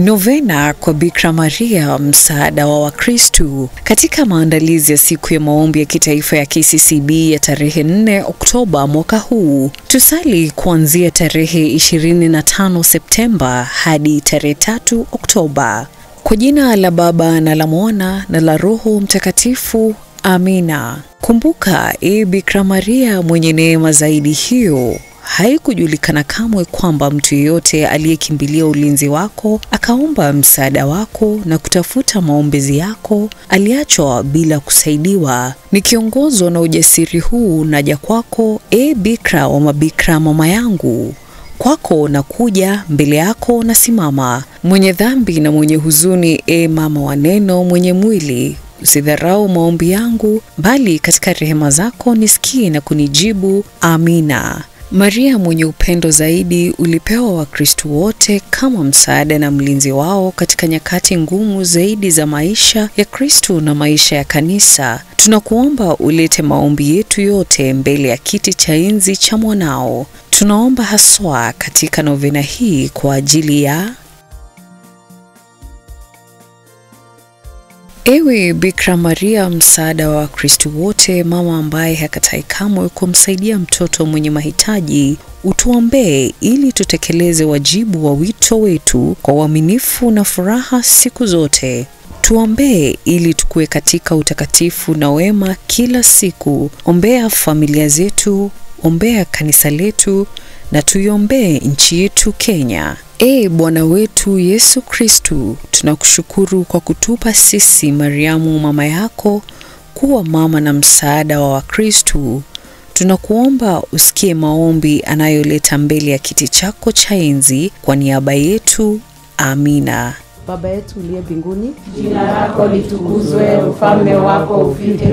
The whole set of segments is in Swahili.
Novena kwa Bikira Maria, msaada wa Wakristu. Katika maandalizi ya siku ya maombi ya kitaifa ya KCCB ya tarehe 4 Oktoba mwaka huu, tusali kuanzia tarehe 25 Septemba hadi tarehe 3 Oktoba. Kwa jina la Baba na la Mwana na la Roho Mtakatifu. Amina. Kumbuka, Bikira Maria mwenye neema zaidi hiyo, haikujulikana kamwe kwamba mtu yeyote aliyekimbilia ulinzi wako, akaomba msaada wako na kutafuta maombezi yako, aliachwa bila kusaidiwa. Nikiongozwa na ujasiri huu naja kwako, Bikira wa mabikira, mama yangu. Kwako na kuja, mbele yako na simama, mwenye dhambi na mwenye huzuni, mama wa neno mwenye mwili. Usidharau maombi yangu, bali katika rehema zako nisikie na kunijibu. Amina. Maria mwenye upendo zaidi, ulipewa Wakristo wote kama msaada na mlinzi wao katika nyakati ngumu zaidi za maisha ya Kristo na maisha ya kanisa. Tunakuomba ulete maombi yetu yote mbele ya kiti cha enzi cha mwanao. Tunaomba haswa katika novena hii kwa ajili ya Ewe Bikira Maria, msaada wa Wakristo wote, mama ambaye hakatai kamwe kumsaidia mtoto mwenye mahitaji, utuombee ili tutekeleze wajibu wa wito wetu kwa uaminifu na furaha siku zote. Tuombee ili tukue katika utakatifu na wema kila siku. Ombea familia zetu, ombea kanisa letu, na tuiombee nchi yetu Kenya. Bwana wetu Yesu Kristu, tunakushukuru kwa kutupa sisi Mariamu mama yako kuwa mama na msaada wa Wakristu. Tunakuomba usikie maombi anayoleta mbele ya kiti chako cha enzi kwa niaba yetu. Amina. Baba yetu uliye mbinguni, jina lako litukuzwe, ufalme wako ufike,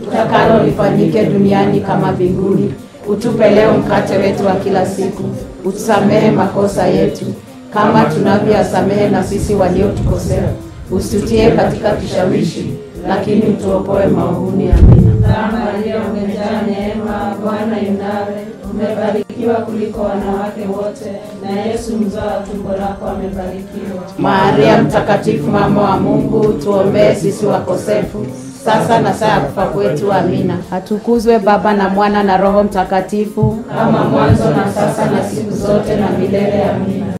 utakalo lifanyike duniani kama mbinguni. Utupe leo mkate wetu wa kila siku. Utusamehe makosa yetu kama tunavyosamehe na sisi waliotukosea. Usitutie katika kishawishi, lakini utuokoe maovuni. Amina. Maria umejaa neema, Bwana yu nawe, umebarikiwa kuliko wanawake wote, na Yesu mzao wa tumbo lako amebarikiwa. Maria mtakatifu, mama wa Mungu, tuombee sisi wakosefu, sasa na saa ya kufa kwetu. Amina. Atukuzwe Baba na Mwana na Roho Mtakatifu, kama mwanzo na sasa na siku zote na milele. Amina.